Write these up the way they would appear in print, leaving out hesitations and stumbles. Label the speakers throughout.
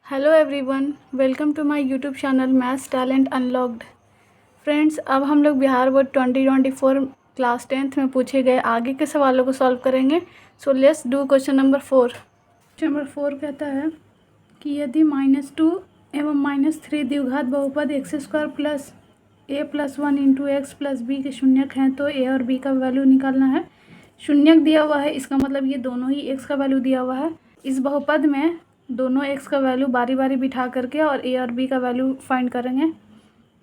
Speaker 1: Hello everyone, welcome to my YouTube channel maths talent unlocked. Friends, अब हम लोग Bihar board 2024 class 10th में पूछे गए आगे के सवालों को सॉल्व करेंगे। So let's do question number 4। Question number 4 कहता है कि यदि -2 एवं -3 द्विघात बहुपद x² plus a plus 1 into x plus b के शून्यक हैं तो a और b का वैल्यू निकालना है। शून्यक दिया हुआ है, इसका मतलब ये दोनों ही x का वैल्यू दिया हुआ है। इस बहुपद में दोनों x का वैल्यू बारी बारी बिठा करके और a और b का वैल्यू फाइंड करेंगे।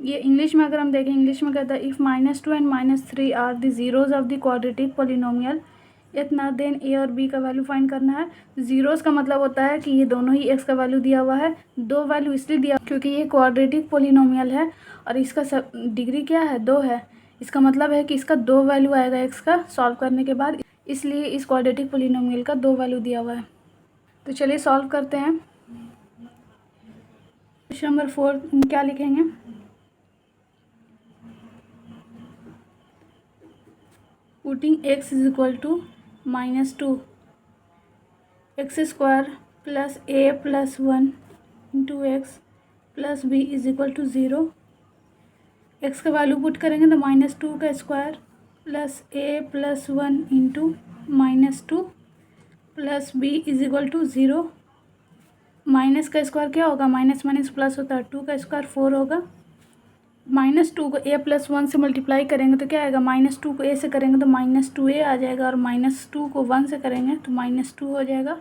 Speaker 1: ये इंग्लिश में अगर हम देखें, इंग्लिश में कहता है if -2 and -3 are the zeros of the quadratic polynomial इतना देन a और b का वैल्यू फाइंड करना है। जीरोज़ का मतलब होता है कि ये दोनों ही x का वैल्यू दिया हुआ है। दो वैल्यू इसलिए दिया क्योंकि ये क्वाड्रेटिक पोलिनोमियल है और इसका सब डिग्री क्या है, 2 है। इसका मतलब है कि इसका 2 वैल्यू आएगा x का सॉल्व करने के बाद, इसलिए इस क्वाड्रेटिक पोलिनोमियल का 2 वैल्यू दिया हुआ है। तो चलिए सॉल्व करते हैं। क्वेश्चन नंबर 4 क्या लिखेंगे? Putting x is equal to -2 x² plus a plus 1 into x plus b is equal to 0। x का वैल्यू पुट करेंगे तो -2 का square plus a plus 1 into -2 plus b is equal to 0। Minus का square क्या होगा? Minus minus plus होता है, 2 का स्क्वायर 4 होगा। -2 को a प्लस 1 से मल्टीप्लाई करेंगे तो क्या आएगा? -2 को a से करेंगे तो -2a आ जाएगा और -2 को 1 से करेंगे तो -2 हो जाएगा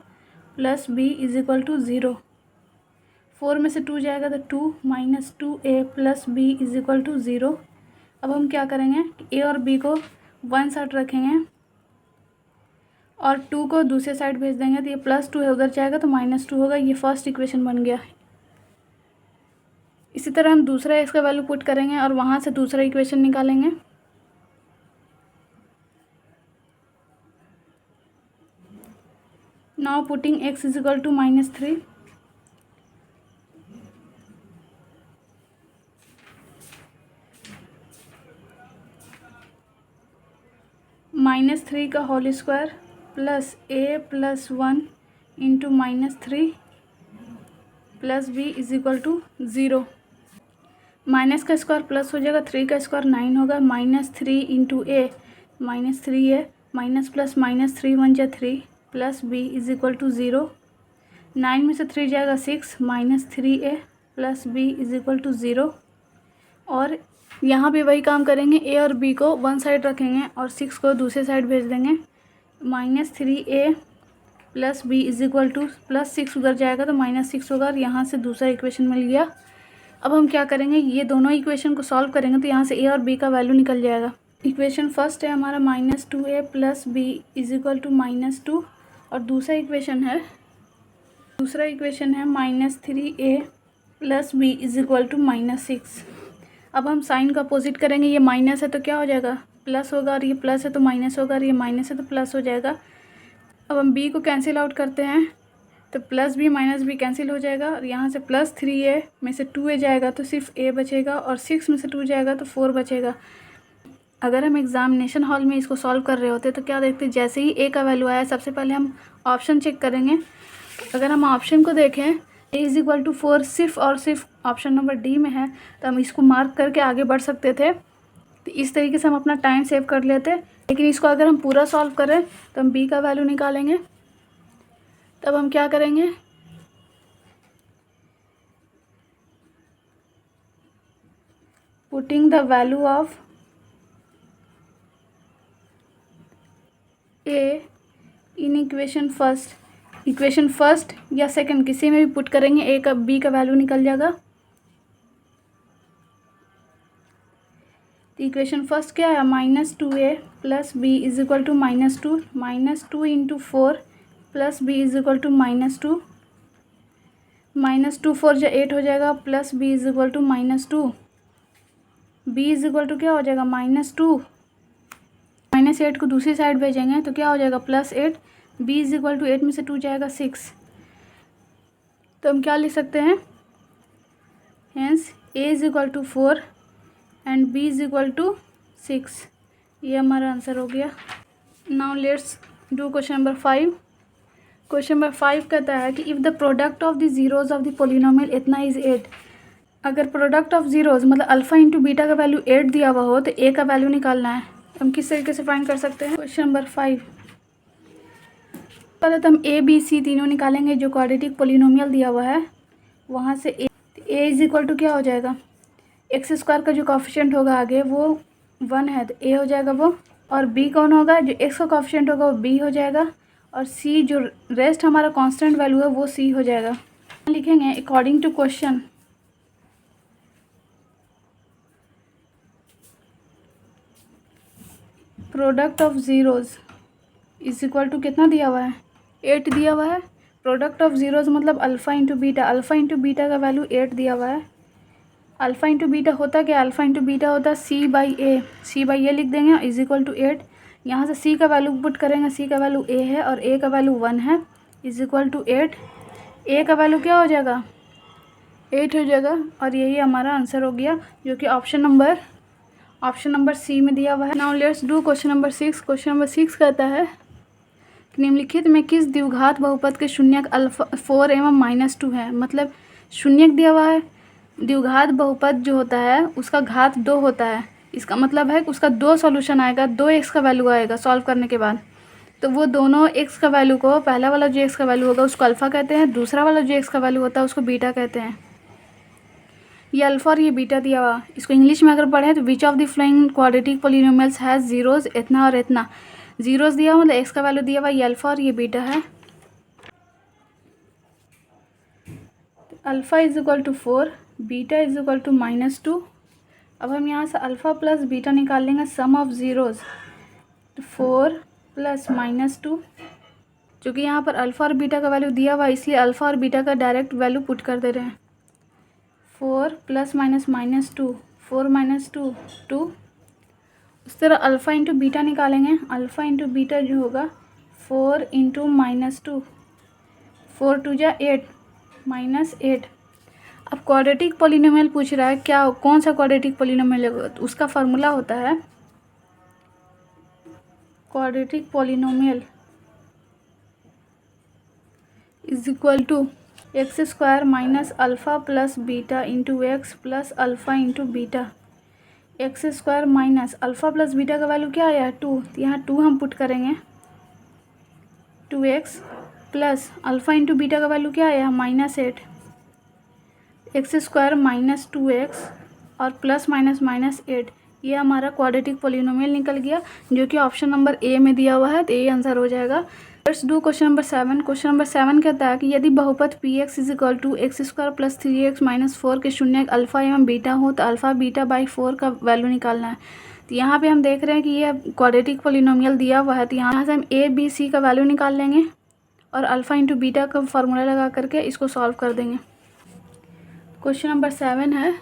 Speaker 1: plus b is equal to 0। 4 में से 2 जाएगा तो 2 -2a plus b is equal to 0। अब हम क्या करेंगे? a और b को वन साइड रखेंगे और 2 को दूसरे साइड भेज देंगे तो ये +2 है, उधर जाएगा तो -2 होगा। ये फर्स्ट इक्वेशन बन गया। इसी तरह हम दूसरा x का वैल्यू पुट करेंगे और वहाँ से दूसरा इक्वेशन निकालेंगे। Now putting x is equal to -3 -3 का whole square plus a plus 1 into -3 plus b is equal to 0। Minus का स्क्वायर प्लस हो जाएगा, 3 का स्क्वायर 9 होगा, -3 इंटू a -3 है, माइनस प्लस -3 1 जा 3 plus b is equal to 0। 9 में से 3 जाएगा 6 -3a plus b is equal to 0। और यहाँ भी वही काम करेंगे, a और b को वन साइड रखेंगे और 6 को दूसरे साइड भेज देंगे। -3a plus b is equal to +6 उधर जाएगा तो -6 होगा और यहाँ से दूसरा इक्वेशन मिल गया। अब हम क्या करेंगे? ये दोनों इक्वेशन को सॉल्व करेंगे तो यहाँ से a और b का वैल्यू निकल जाएगा। इक्वेशन फर्स्ट है हमारा -2a plus b is equal to -2 और दूसरा इक्वेशन है -3a plus b is equal to -6। अब हम साइन का अपोजिट करेंगे। ये माइनस है तो क्या हो जाएगा? प्लस होगा और ये प्लस है तो माइनस होगा और ये माइनस है तो प्लस हो जाएगा। अब हम b को कैंसिल आउट करते हैं तो plus b minus b cancel हो जाएगा और यहाँ से +3a में से 2a जाएगा तो सिर्फ a बचेगा और 6 में से 2 जाएगा तो 4 बचेगा। अगर हम एग्जामिनेशन हॉल में इसको सॉल्व कर रहे होते तो क्या देखते? जैसे ही a का वैल्यू आया सबसे पहले हम ऑप्शन चेक करेंगे। अगर हम ऑप्शन को देखें a इज इक्वल टू 4 सिर्फ और सिर्फ ऑप्शन नंबर डी में है तो हम इसको मार्क करके आगे बढ़ सकते थे। तो इस तरीके से हम अपना टाइम सेव कर लेते। लेकिन इसको अगर हम पूरा सॉल्व करें तो हम b का वैल्यू निकालेंगे। तब हम क्या करेंगे? Putting the value of a in equation first या सेकंड किसी में भी पुट करेंगे, a का b का वैल्यू निकल जाएगा। इक्वेशन फर्स्ट क्या है? -2a plus b is equal to -2 -2 into 4 plus b is equal to -2 -2 4 जो 8 हो जाएगा plus b is equal to -2 b is equal to क्या हो जाएगा? -2 -8 को दूसरी साइड भेजेंगे तो क्या हो जाएगा? +8 b इज इक्वल टू 8 में से 2 जाएगा 6। तो हम क्या लिख सकते हैं? Hence a is equal to 4 and b is equal to 6। ये हमारा आंसर हो गया। Now let's do question number 5। Question number 5 कहता है कि if the product of the zeros of the polynomial इतना इज़ 8। अगर प्रोडक्ट ऑफ जीरोज मतलब अल्फ़ा इंटू बीटा का वैल्यू 8 दिया हुआ हो तो ए का वैल्यू निकालना है। हम किस तरीके से फाइंड कर सकते हैं? क्वेश्चन नंबर 5 पहले तो हम ए बी सी तीनों निकालेंगे जो क्वाड्रेटिक पोलिनोमियल दिया हुआ है वहाँ से ए इज इक्वल टू क्या हो जाएगा, एक्स स्क्वायर का जो कॉफिशिएंट होगा आगे वो 1 है तो ए हो जाएगा वो, और बी कौन होगा, जो एक्स का कॉफिशिएंट होगा वो बी हो जाएगा, और सी जो रेस्ट हमारा कांस्टेंट वैल्यू है वो सी हो जाएगा। लिखेंगे according to question product of zeros is equal to कितना दिया हुआ है, 8 दिया हुआ है। प्रोडक्ट ऑफ ज़ीरोज़ मतलब अल्फ़ा इंटू बीटा का वैल्यू 8 दिया हुआ है। अल्फ़ा इंटू बीटा होता क्या, अल्फ़ा इंटू बीटा होता है सी बाई ए लिख देंगे इज इक्वल टू 8। यहाँ से सी का वैल्यू पुट करेंगे, सी का वैल्यू ए है और ए का वैल्यू 1 है, इज इक्वल टू 8। ए का वैल्यू क्या हो जाएगा, 8 हो जाएगा, और यही हमारा आंसर हो गया जो कि ऑप्शन नंबर सी में दिया हुआ है। Now let's do question number 6। Question number 6 कहता है निम्नलिखित में किस द्विघात बहुपद के शून्यक अल्फा 4 एवं -2 है। मतलब शून्यक दिया हुआ है, द्विघात बहुपद जो होता है उसका घात 2 होता है, इसका मतलब है कि उसका 2 सॉल्यूशन आएगा, 2 एक्स का वैल्यू आएगा सॉल्व करने के बाद। तो वो दोनों एक्स का वैल्यू को, पहला वाला जो एक्स का वैल्यू होगा उसको अल्फ़ा कहते हैं, दूसरा वाला जो एक्स का वैल्यू होता है उसको बीटा कहते हैं। ये अल्फ़ा और ये बीटा दिया हुआ, इसको इंग्लिश में अगर पढ़ें तो which of the flowing quadratic polynomials has zeros इतना और इतना। जीरोज़ दिया हुआ मतलब एक्स का वैल्यू दिया हुआ, ये अल्फ़ा और ये बीटा है। Alpha is equal to 4, beta is equal to -2। अब हम यहाँ से अल्फ़ा प्लस बीटा निकाल लेंगे सम ऑफ ज़ीरोज़, तो 4 प्लस -2, क्योंकि यहाँ पर अल्फ़ा और बीटा का वैल्यू दिया हुआ इसलिए अल्फ़ा और बीटा का डायरेक्ट वैल्यू पुट कर दे रहे हैं। 4 प्लस माइनस -2, 4 -2 2। उस तरह अल्फ़ा इंटू बीटा निकालेंगे, अल्फ़ा इंटू बीटा जो होगा 4 इंटू -2, 4 2 जा 8 -8। अब क्वाड्रेटिक पॉलिनोमियल पूछ रहा है क्या, कौन सा क्वाड्रेटिक पॉलिनोमियल है, तो उसका फार्मूला होता है quadratic polynomial is equal to x square minus alpha plus beta into x plus alpha into beta. X square minus alpha plus beta का वैल्यू क्या आया है 2, तो यहाँ 2 हम पुट करेंगे, 2x plus alpha into beta का वैल्यू क्या आया -8, एक्स स्क्वायर माइनस 2x और प्लस माइनस -8। ये हमारा क्वाड्रेटिक पॉलिनोमियल निकल गया जो कि ऑप्शन नंबर ए में दिया हुआ है, तो ये आंसर हो जाएगा। Let's do question number 7। Question number 7 कहता है कि यदि बहुपद p x is equal to x square plus 3x minus 4 के शून्यक अल्फ़ा एवं बीटा हो तो अल्फ़ा बीटा बाई 4 का वैल्यू निकालना है। तो यहाँ पे हम देख रहे हैं कि ये क्वाड्रेटिक पॉलिनोमियल दिया हुआ है, तो यहाँ से हम ए बी सी का वैल्यू निकाल लेंगे और अल्फ़ा इंटू बीटा का फार्मूला लगा करके इसको सॉल्व कर देंगे। क्वेश्चन नंबर 7 है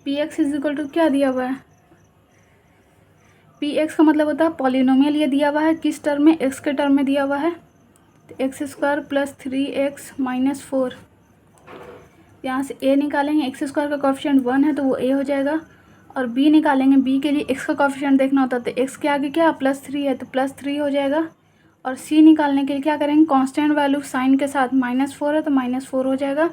Speaker 1: p x is equal to क्या दिया हुआ है, पी एक्स का मतलब होता है पॉलिनोमियल, ये दिया हुआ है किस टर्म में, एक्स के टर्म में दिया हुआ है, तो x square plus 3x minus 4। यहाँ से ए निकालेंगे, एक्स स्क्वायर का कॉफिशिएंट 1 है तो वो ए हो जाएगा, और बी निकालेंगे, बी के लिए एक्स का कॉफिशिएंट देखना होता है तो एक्स के आगे क्या +3 है तो +3 हो जाएगा, और सी निकालने के लिए क्या करेंगे, कांस्टेंट वैल्यू साइन के साथ -4 है तो -4 हो जाएगा।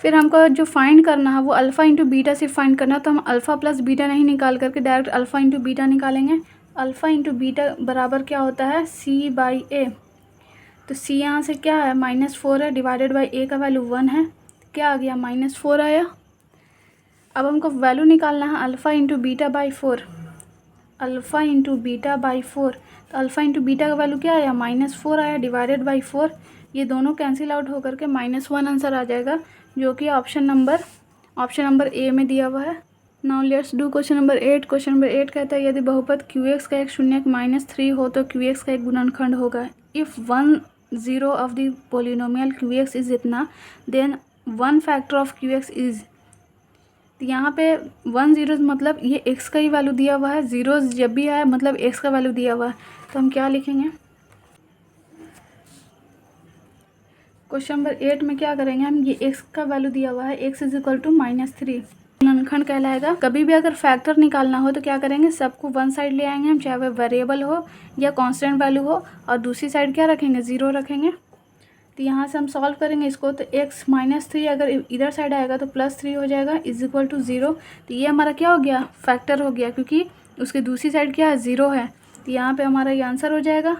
Speaker 1: फिर हमको जो फाइंड करना है वो अल्फ़ा इंटू बीटा से फाइंड करना है, तो हम अल्फ़ा प्लस बीटा नहीं निकाल करके डायरेक्ट अल्फ़ा इंटू बीटा निकालेंगे। अल्फ़ा इंटू बीटा बराबर क्या होता है सी बाई ए, तो सी यहाँ से क्या है -4 है डिवाइडेड बाई ए का वैल्यू 1 है, क्या आ गया -4 आया। अब हमको वैल्यू निकालना है alpha into beta by 4, alpha into beta by 4, तो अल्फ़ा इंटू बीटा का वैल्यू क्या आया -4 आया डिवाइडेड बाई 4, ये दोनों कैंसिल आउट होकर के -1 आंसर आ जाएगा जो कि ऑप्शन नंबर ए में दिया हुआ है। Now let's do question number 8। Question number 8 कहता है यदि बहुपद QX का एक शून्यक -3 हो तो QX का एक गुणनखंड होगा। If 1 0 of the polynomial QX is इतना then 1 factor of QX is, तो यहाँ पे 1 0 मतलब ये x का ही वैल्यू दिया हुआ है, जीरो जब भी है मतलब x का वैल्यू दिया हुआ है, तो हम क्या लिखेंगे क्वेश्चन नंबर 8 में क्या करेंगे हम, ये x का वैल्यू दिया हुआ है x इज इक्वल टू -3, गुणनखंड कहलाएगा। कभी भी अगर फैक्टर निकालना हो तो क्या करेंगे, सबको वन साइड ले आएंगे हम, चाहे वह वेरिएबल हो या कांस्टेंट वैल्यू हो, और दूसरी साइड क्या रखेंगे, ज़ीरो रखेंगे। तो यहाँ से हम सॉल्व करेंगे इसको, तो x-3 अगर इधर साइड आएगा तो +3 हो जाएगा इज इक्वल टू 0। तो ये हमारा क्या हो गया, फैक्टर हो गया, क्योंकि उसकी दूसरी साइड क्या है, 0 है। तो यहाँ पे हमारा ये आंसर हो जाएगा,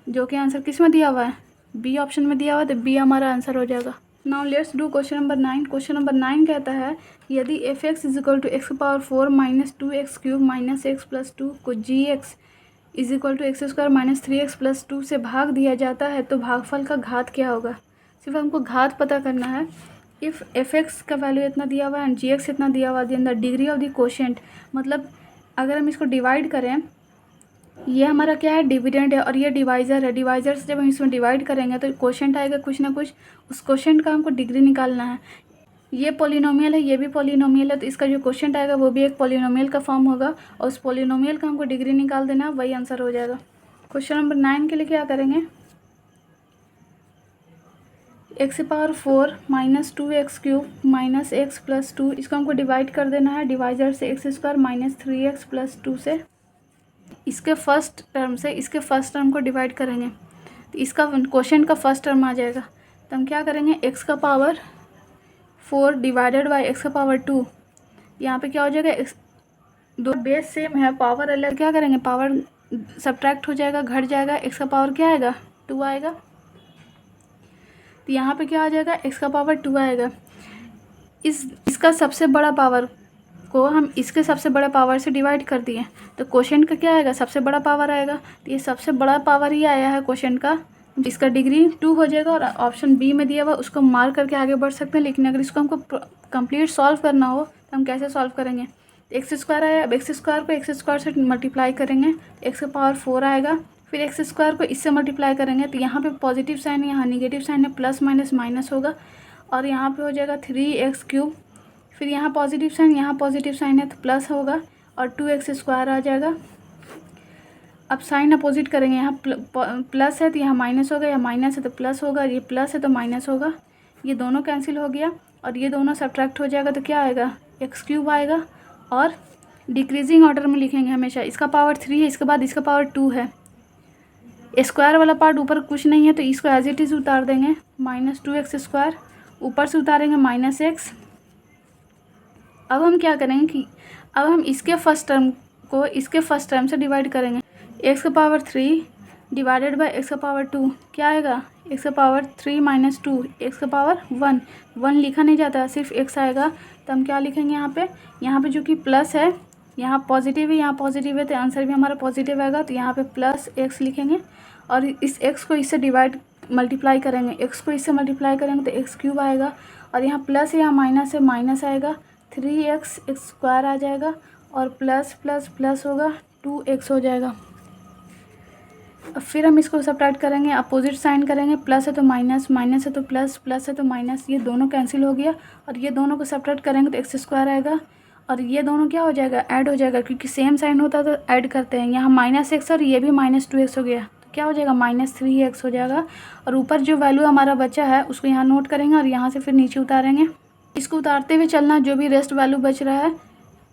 Speaker 1: जो कि आंसर किस में दिया हुआ है, बी ऑप्शन में दिया हुआ है, तो बी हमारा आंसर हो जाएगा। Now let's do question number 9। Question number 9 कहता है यदि f(x) is equal to x⁴ minus 2x³ minus x+2 को gx is equal to x² minus 3x+2 से भाग दिया जाता है तो भागफल का घात क्या होगा। सिर्फ हमको घात पता करना है। इफ़ f(x) का वैल्यू इतना दिया हुआ है एंड gx इतना दिया हुआ है, in the degree of the quotient, मतलब अगर हम इसको डिवाइड करें, ये हमारा क्या है, डिविडेंड है, और ये डिवाइज़र है। डिवाइज़र से जब हम इसमें डिवाइड करेंगे तो क्वोशेंट आएगा कुछ ना कुछ, उस क्वोशेंट का हमको डिग्री निकालना है। ये पॉलिनोमियल है, ये भी पॉलिनोमियल है, तो इसका जो क्वोशेंट आएगा वो भी एक पॉलिनोमियल का फॉर्म होगा, और उस पॉलिनोमियल का हमको डिग्री निकाल देना, वही आंसर हो जाएगा। क्वेश्चन नंबर 9 के लिए क्या करेंगे, x⁴ minus 2x³ minus x+2, इसको हमको डिवाइड कर देना है डिवाइजर से, x² माइनस 3x+2 से। इसके फर्स्ट टर्म को डिवाइड करेंगे तो इसका क्वोशेंट का फर्स्ट टर्म आ जाएगा। तो हम क्या करेंगे, x⁴ डिवाइडेड बाई x⁴, यहाँ पे क्या हो जाएगा, दो बेस सेम है, पावर अलग, क्या करेंगे, पावर सब्ट्रैक्ट हो जाएगा, घट जाएगा, x का पावर क्या आएगा, 2 आएगा। तो यहाँ पे क्या आ जाएगा, x का पावर 2 आएगा। इसका सबसे बड़ा पावर को हम इसके सबसे बड़ा पावर से डिवाइड कर दिए, तो क्वोशेंट का क्या आएगा, सबसे बड़ा पावर आएगा। तो ये सबसे बड़ा पावर ही आया है क्वोशेंट का, इसका डिग्री 2 हो जाएगा, और ऑप्शन बी में दिया हुआ उसको मार्क करके आगे बढ़ सकते हैं। लेकिन अगर इसको हमको कंप्लीट सॉल्व करना हो तो हम कैसे सॉल्व करेंगे, x² आया, अब x² को x² से मल्टीप्लाई करेंगे, x⁴ आएगा, फिर x² को इससे मल्टीप्लाई करेंगे, तो यहाँ पे पॉजिटिव साइन है, यहाँ निगेटिव साइन है, प्लस माइनस माइनस होगा, और यहाँ पे हो जाएगा 3x³, फिर यहाँ पॉजिटिव साइन है तो प्लस होगा, और 2x² आ जाएगा। अब साइन अपोजिट करेंगे, यहाँ प्लस है तो यहाँ माइनस होगा, यहाँ माइनस है तो प्लस होगा, ये प्लस है तो माइनस होगा, ये दोनों कैंसिल हो गया, और ये दोनों सब्ट्रैक्ट हो जाएगा, तो क्या आएगा, x³ आएगा, और डिक्रीजिंग ऑर्डर में लिखेंगे हमेशा। इसका पावर 3 है, इसके बाद इसका पावर 2 है, स्क्वायर वाला पार्ट ऊपर कुछ नहीं है तो इसको एज इट इज़ उतार देंगे, -2x², ऊपर से उतारेंगे -x। अब हम क्या करेंगे कि अब हम इसके फर्स्ट टर्म को इसके फर्स्ट टर्म से डिवाइड करेंगे, x⁴ डिवाइडेड बाई x⁴, क्या आएगा, x⁴ माइनस 2, x⁴ 1 लिखा नहीं जाता, सिर्फ x आएगा। तो हम क्या लिखेंगे यहाँ पे जो कि प्लस है, यहाँ पॉजिटिव है, यहाँ पॉजिटिव है, तो आंसर भी हमारा पॉजिटिव आएगा, तो यहाँ पे +x लिखेंगे, और इस x को इससे मल्टीप्लाई करेंगे, x को इससे मल्टीप्लाई करेंगे तो x³ आएगा, और यहाँ प्लस है, यहाँ माइनस है, माइनस आएगा, 3x² आ जाएगा, और प्लस प्लस प्लस होगा, 2x हो जाएगा। अब फिर हम इसको सब्ट्रैक्ट करेंगे, अपोजिट साइन करेंगे, प्लस है तो माइनस, माइनस है तो प्लस, प्लस है तो माइनस, ये दोनों कैंसिल हो गया, और ये दोनों को सब्ट्रैक्ट करेंगे तो x² आएगा, और ये दोनों क्या हो जाएगा, ऐड हो जाएगा, क्योंकि सेम साइन होता है तो ऐड करते हैं। यहाँ -x और ये भी -2x हो गया, तो क्या हो जाएगा, -3x हो जाएगा, और ऊपर जो वैल्यू हमारा बचा है उसको यहाँ नोट करेंगे, और यहाँ से फिर नीचे उतारेंगे। इसको उतारते हुए चलना, जो भी रेस्ट वैल्यू बच रहा है,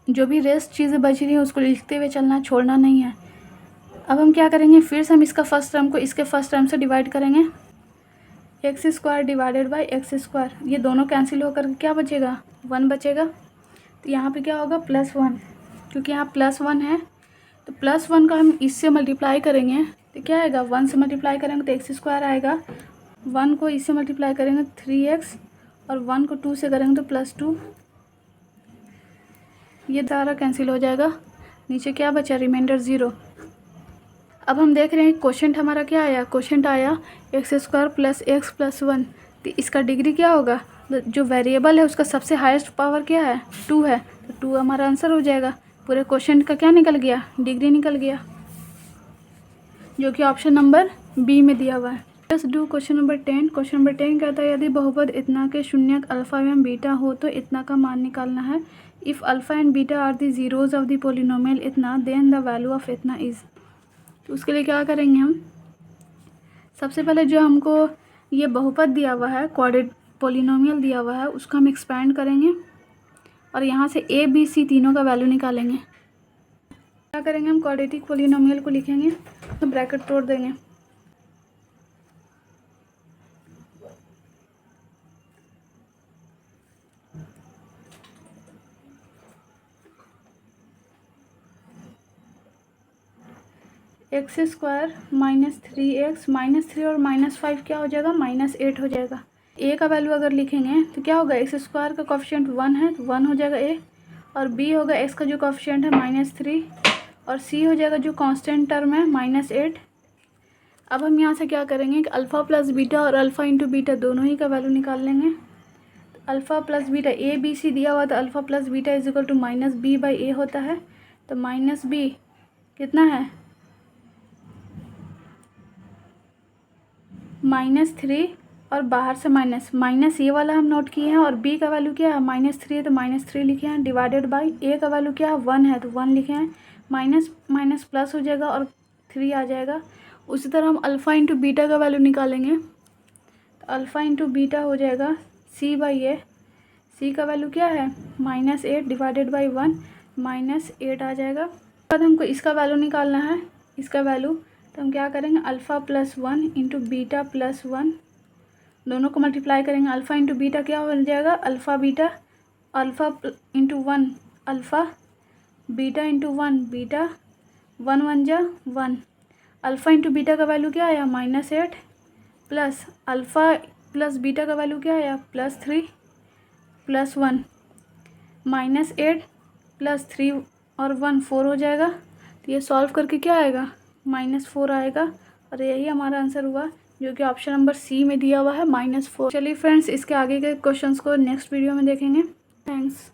Speaker 1: जो भी रेस्ट चीज़ें बच रही हैं उसको लिखते हुए चलना, छोड़ना नहीं है। अब हम क्या करेंगे, फिर से हम इसका फर्स्ट टर्म को इसके फर्स्ट टर्म से डिवाइड करेंगे, x² डिवाइडेड बाई x², ये दोनों कैंसिल होकर क्या बचेगा, 1 बचेगा। तो यहाँ पे क्या होगा, +1, क्योंकि यहाँ +1 है, तो +1 का हम इससे मल्टीप्लाई करेंगे तो क्या आएगा, 1 से मल्टीप्लाई करेंगे तो x² आएगा, 1 को इससे मल्टीप्लाई करेंगे 3x, और 1 को 2 से करेंगे तो +2, ये सारा कैंसिल हो जाएगा, नीचे क्या बचा, रिमाइंडर 0। अब हम देख रहे हैं क्वोशेंट हमारा क्या आया, क्वोशेंट आया x² + x + 1, तो इसका डिग्री क्या होगा, जो वेरिएबल है उसका सबसे हाईएस्ट पावर क्या है, 2 है, तो 2 हमारा आंसर हो जाएगा। पूरे क्वोशेंट का क्या निकल गया, डिग्री निकल गया, जो कि ऑप्शन नंबर बी में दिया हुआ है। Let's do question number 10। Question number 10 कहता है यदि बहुपद इतना के शून्यक अल्फा एवं बीटा हो तो इतना का मान निकालना है। If alpha and beta are the zeros of the polynomial इतना, देन द वैल्यू ऑफ इतना इज़। तो उसके लिए क्या करेंगे हम, सबसे पहले जो हमको ये बहुपद दिया हुआ है, क्वाड्रेटिक पोलिनोमियल दिया हुआ है, उसको हम एक्सपेंड करेंगे, और यहाँ से ए बी सी तीनों का वैल्यू निकालेंगे। क्या करेंगे, हम क्वाड्रेटिक पोलिनोमियल को लिखेंगे तो ब्रैकेट तोड़ देंगे। एक्स स्क्वायर -3x -3 और -5 क्या हो जाएगा, -8 हो जाएगा। ए का वैल्यू अगर लिखेंगे तो क्या होगा, एक्स स्क्वायर का कोफिशिएंट 1 है तो 1 हो जाएगा ए, और बी होगा एक्स का जो कोफिशिएंट है -3, और सी हो जाएगा जो कांस्टेंट टर्म है -8। अब हम यहाँ से क्या करेंगे कि अल्फ़ा प्लस बीटा और अल्फ़ा इंटू बीटा दोनों ही का वैल्यू निकाल लेंगे। तो alpha plus beta a b c दिया हुआ तो alpha plus beta is equal to -b/a होता है। तो -b कितना है, -3, और बाहर से माइनस ये वाला हम नोट किए हैं, और b का वैल्यू क्या है -3 है तो -3 लिखे हैं, डिवाइडेड बाई a का वैल्यू क्या है 1 है तो 1 लिखे हैं, माइनस माइनस प्लस हो जाएगा और 3 आ जाएगा। उसी तरह हम अल्फ़ा इंटू बीटा का वैल्यू निकालेंगे तो अल्फ़ा इंटू बीटा हो जाएगा c/a। c का वैल्यू क्या है -8 डिवाइडेड बाई 1, -8 आ जाएगा। बाद हमको इसका वैल्यू निकालना है, इसका वैल्यू, तो हम क्या करेंगे alpha plus 1 into beta plus 1 दोनों को मल्टीप्लाई करेंगे। अल्फ़ा इंटू बीटा क्या हो जाएगा, alpha beta, alpha into 1 alpha, beta into 1 beta, 1 1 जा 1। अल्फ़ा इंटू बीटा का वैल्यू क्या आया -8, प्लस अल्फ़ा प्लस बीटा का वैल्यू क्या आया +3 प्लस 1, -8 प्लस 3 और 1 4 हो जाएगा। तो ये सॉल्व करके क्या आएगा -4 आएगा, और यही हमारा आंसर हुआ जो कि ऑप्शन नंबर सी में दिया हुआ है -4। चलिए फ्रेंड्स, इसके आगे के क्वेश्चंस को नेक्स्ट वीडियो में देखेंगे। थैंक्स।